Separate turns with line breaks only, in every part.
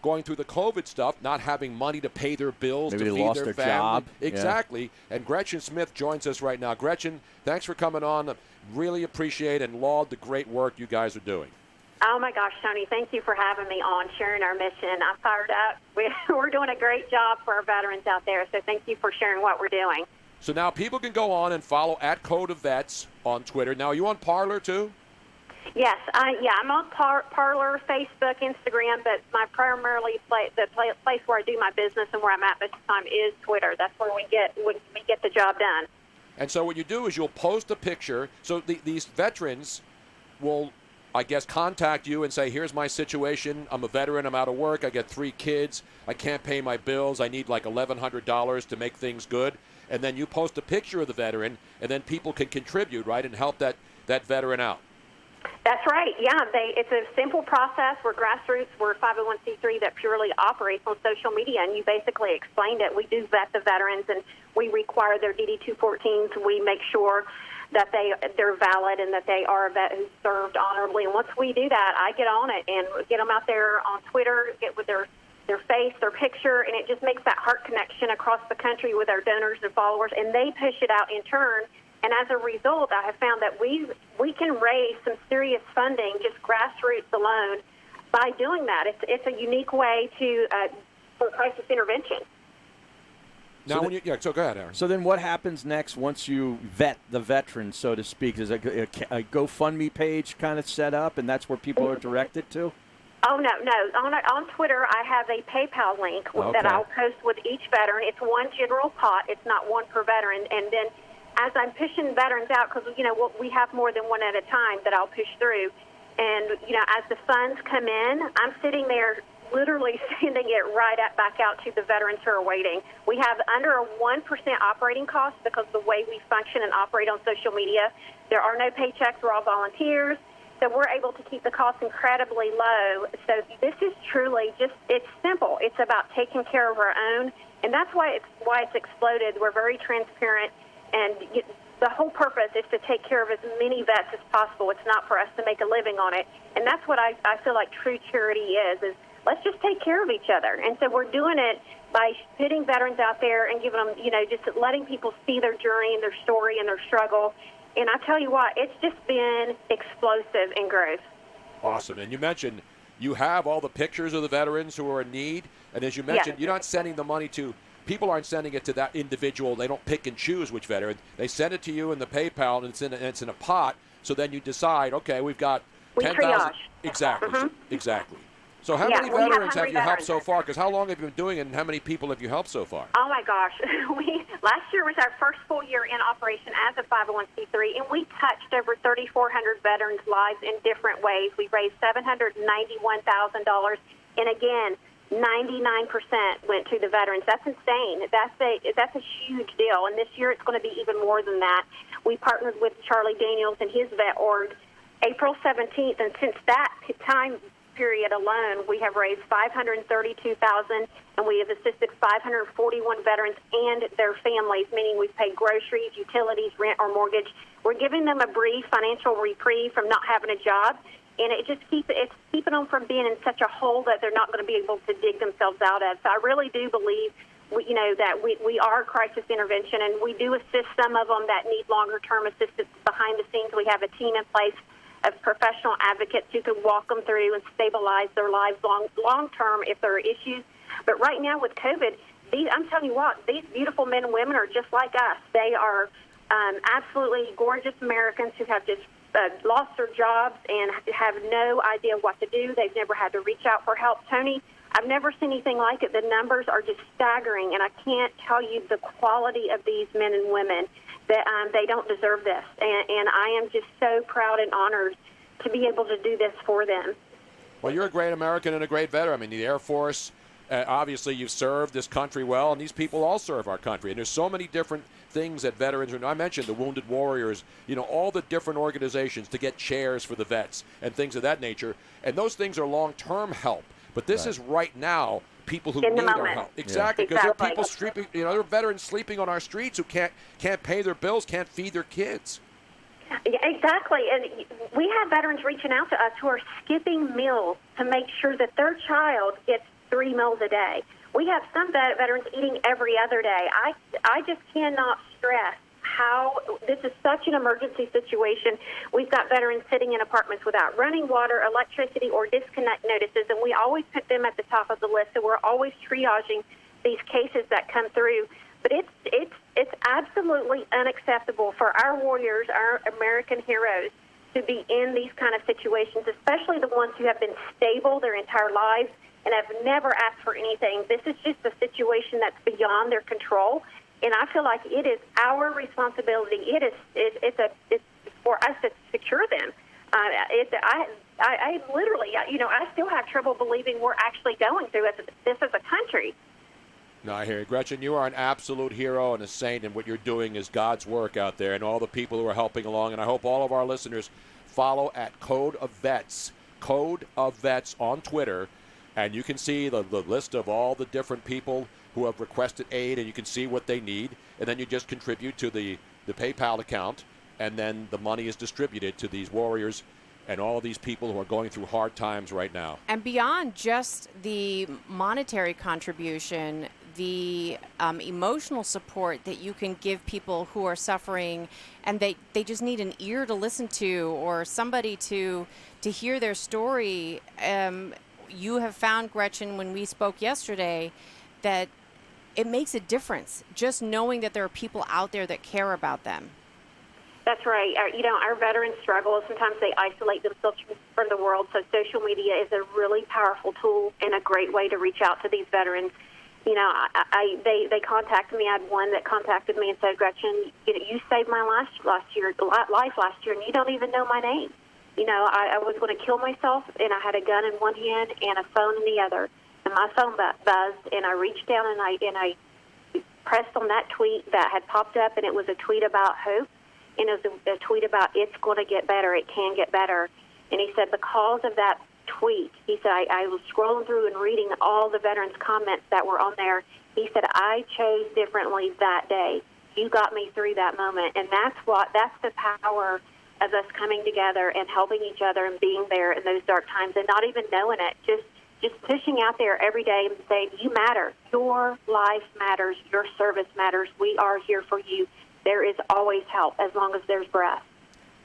going through the COVID stuff, not having money to pay their bills,
Maybe
to
they
feed
lost
their
their
family.
job.
Exactly. Yeah. And Gretchen Smith joins us right now. Gretchen, thanks for coming on. Really appreciate and laud the great work you guys are doing.
Oh, my gosh, Tony, thank you for having me on, sharing our mission. I'm fired up. We're doing a great job for our veterans out there, so thank you for sharing what we're doing.
So now people can go on and follow @CodeOfVets on Twitter. Now, are you on Parler, too?
Yes, I'm on Parler, Facebook, Instagram, but my primarily the place where I do my business and where I'm at this time is Twitter. That's where we get the job done.
And so what you do is you'll post a picture. So these veterans will, I guess, contact you and say, here's my situation. I'm a veteran. I'm out of work. I got 3 kids. I can't pay my bills. I need like $1,100 to make things good. And then you post a picture of the veteran, and then people can contribute, right, and help that veteran out.
That's right. Yeah, it's a simple process. We're grassroots. We're a 501c3 that purely operates on social media, and you basically explained it. We do vet the veterans, and we require their DD-214s. We make sure that they're valid and that they are a vet who served honorably. And once we do that, I get on it and get them out there on Twitter, get with their face, their picture, and it just makes that heart connection across the country with our donors and followers, and they push it out in turn. And as a result, I have found that we can raise some serious funding, just grassroots alone, by doing that. It's a unique way for crisis intervention.
Now, so go ahead, Aaron.
So then what happens next once you vet the veteran, so to speak? Is a GoFundMe page kind of set up, and that's where people are directed to?
Oh, no. On Twitter, I have a PayPal link that I'll post with each veteran. It's one general pot. It's not one per veteran. And then as I'm pushing veterans out, because, we have more than one at a time that I'll push through. And, as the funds come in, I'm sitting there literally sending it back out to the veterans who are waiting. We have under a 1% operating cost because the way we function and operate on social media. There are no paychecks. We're all volunteers. So we're able to keep the costs incredibly low. So this is truly it's simple. It's about taking care of our own, and that's why it's exploded. We're very transparent, and the whole purpose is to take care of as many vets as possible. It's not for us to make a living on it, and that's what I feel like true charity is let's just take care of each other. And so we're doing it by putting veterans out there and giving them, just letting people see their journey and their story and their struggle. And I tell you what, it's just been explosive in growth.
Awesome. And you mentioned you have all the pictures of the veterans who are in need. And as you mentioned, You're not sending the money to – people aren't sending it to that individual. They don't pick and choose which veteran. They send it to you in the PayPal, and it's in a pot. So then you decide, okay, we've got 10,000 – Exactly.
Mm-hmm.
Exactly. So how many veterans have you helped so far? Because how long have you been doing it, and how many people have you helped so far?
Oh, my gosh. Last year was our first full year in operation as a 501c3, and we touched over 3,400 veterans' lives in different ways. We raised $791,000, and again, 99% went to the veterans. That's insane. That's a huge deal, and this year it's going to be even more than that. We partnered with Charlie Daniels and his vet org April 17th, and since that time period alone, we have raised $532,000, and we have assisted 541 veterans and their families, meaning we've paid groceries, utilities, rent, or mortgage. We're giving them a brief financial reprieve from not having a job, and it's keeping them from being in such a hole that they're not going to be able to dig themselves out of. So I really do believe that we are crisis intervention, and we do assist some of them that need longer-term assistance behind the scenes. We have a team in place of professional advocates who can walk them through and stabilize their lives long-term if there are issues. But right now with COVID, I'm telling you what, these beautiful men and women are just like us. They are absolutely gorgeous Americans who have just lost their jobs and have no idea what to do. They've never had to reach out for help. Tony, I've never seen anything like it. The numbers are just staggering, and I can't tell you the quality of these men and women. That they don't deserve this, and I am just so proud and honored to be able to do this for them.
Well, you're a great American and a great veteran. I mean, the Air Force, obviously you've served this country well, and these people all serve our country. And there's so many different things that veterans are. I mentioned the Wounded Warriors, all the different organizations to get chairs for the vets and things of that nature. And those things are long-term help. But this is right now people who need our help. Exactly, because there are people sleeping, there are veterans sleeping on our streets who can't pay their bills, can't feed their kids.
Exactly, and we have veterans reaching out to us who are skipping meals to make sure that their child gets 3 meals a day. We have some veterans eating every other day. I just cannot stress how this is such an emergency situation. We've got veterans sitting in apartments without running water, electricity, or disconnect notices, and we always put them at the top of the list. So we're always triaging these cases that come through. But it's absolutely unacceptable for our warriors, our American heroes, to be in these kind of situations, especially the ones who have been stable their entire lives and have never asked for anything. This is just a situation that's beyond their control, and I feel like it is our responsibility. It's for us to secure them. I literally, I still have trouble believing we're actually going through this as a country.
No, I hear you. Gretchen, you are an absolute hero and a saint, and what you're doing is God's work out there, and all the people who are helping along. And I hope all of our listeners follow at Code of Vets on Twitter, and you can see the list of all the different people who have requested aid, and you can see what they need, and then you just contribute to the PayPal account, and then the money is distributed to these warriors and all of these people who are going through hard times right now.
And beyond just the monetary contribution, the emotional support that you can give people who are suffering and they just need an ear to listen to or somebody to hear their story. You have found, Gretchen, when we spoke yesterday, that it makes a difference just knowing that there are people out there that care about them.
That's right. Our veterans struggle. Sometimes they isolate themselves from the world. So social media is a really powerful tool and a great way to reach out to these veterans. They contacted me. I had one that contacted me and said, Gretchen, you saved my life last year, and you don't even know my name. I was going to kill myself, and I had a gun in one hand and a phone in the other. And my phone buzzed, and I reached down and I pressed on that tweet that had popped up, and it was a tweet about hope. And it was a tweet about it's going to get better, it can get better. And he said because of that tweet, he said, I was scrolling through and reading all the veterans' comments that were on there. He said, I chose differently that day. You got me through that moment. And that's the power of us coming together and helping each other and being there in those dark times and not even knowing it. Just pushing out there every day and saying, you matter. Your life matters. Your service matters. We are here for you. There is always help as long as there's breath.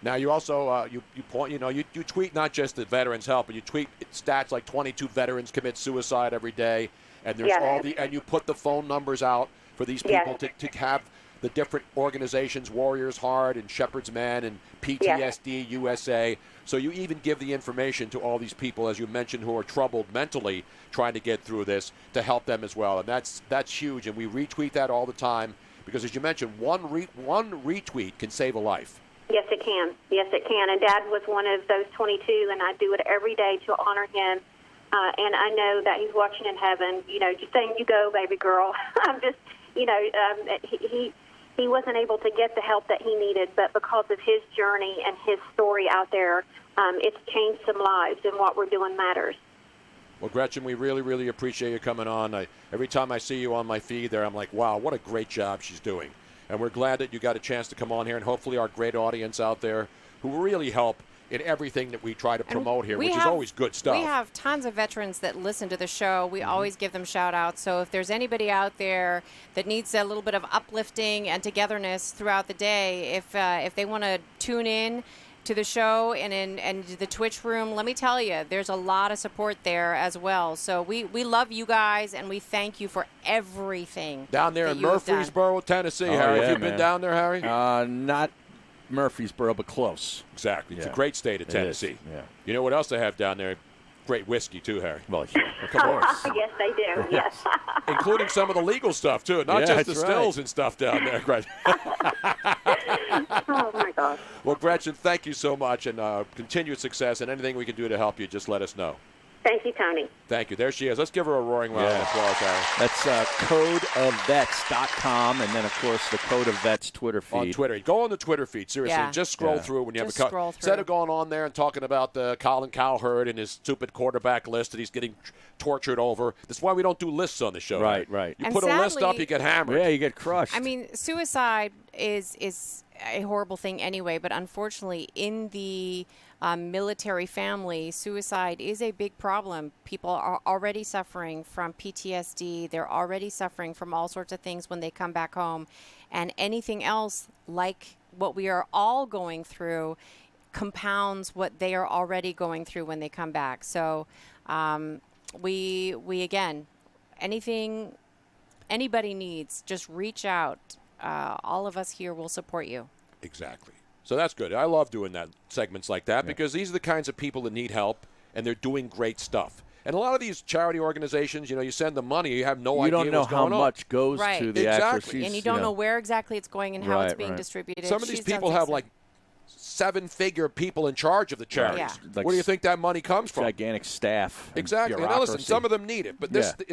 Now you also you tweet not just that veterans help, but you tweet stats like 22 veterans commit suicide every day, and there's and you put the phone numbers out for these people to have the different organizations, Warriors Heart and Shepherd's Men and PTSD USA. So you even give the information to all these people, as you mentioned, who are troubled mentally, trying to get through this, to help them as well, and that's huge. And we retweet that all the time. Because, as you mentioned, one retweet can save a life.
Yes, it can. Yes, it can. And Dad was one of those 22, and I do it every day to honor him. And I know that he's watching in heaven. Just saying, you go, baby girl. I'm just, he wasn't able to get the help that he needed, but because of his journey and his story out there, it's changed some lives, and what we're doing matters.
Well, Gretchen, we really, really appreciate you coming on. Every time I see you on my feed there, I'm like, wow, what a great job she's doing. And we're glad that you got a chance to come on here, and hopefully our great audience out there who really help in everything that we try to promote here, which is always good stuff.
We have tons of veterans that listen to the show. We always give them shout-outs. So if there's anybody out there that needs a little bit of uplifting and togetherness throughout the day, if they want to tune in to the show and the Twitch room, let me tell you, there's a lot of support there as well. So we love you guys, and we thank you for everything.
Down there in Murfreesboro, Tennessee, Harry. Have you been down there, Harry?
Not Murfreesboro, but close.
Exactly. It's a great state of Tennessee.
Yeah.
You know what else they have down there? Great whiskey, too, Harry.
Well, yeah, of course.
Yes, they do. Yes.
Including some of the legal stuff, too. Not just the stills and stuff down there, Gretchen.
Oh, my gosh.
Well, Gretchen, thank you so much, and continued success, and anything we can do to help you, just let us know.
Thank you, Tony.
Thank you. There she is. Let's give her a roaring round of applause, Harry.
That's codeofvets.com, and then, of course, the Code of Vets Twitter feed.
On Twitter. Go on the Twitter feed. Seriously.
Yeah.
Just scroll through when you
just
have a
scroll through.
Instead of going on there and talking about Colin Cowherd and his stupid quarterback list that he's getting tortured over. That's why we don't do lists on the show.
Right.
You
And
put a list
sadly,
up, you get hammered.
Yeah, you get crushed.
I mean, suicide is a horrible thing anyway, but unfortunately, in the military family, suicide is a big problem. People are already suffering from PTSD. They're already suffering from all sorts of things when they come back home. And anything else like what we are all going through compounds what they are already going through when they come back. So we again, anything anybody needs, just reach out. All of us here will support you.
Exactly. So that's good. I love doing that segments like that because these are the kinds of people that need help, and they're doing great stuff. And a lot of these charity organizations, you send them money, you have no idea what's going on.
You don't know how much goes to the actual.
And you don't know where exactly it's going and how it's being distributed.
Some of these people have like 7-figure people in charge of the charities.
Yeah.
Where do you think that money comes from?
Gigantic staff.
Exactly. And now listen, some of them need it, but this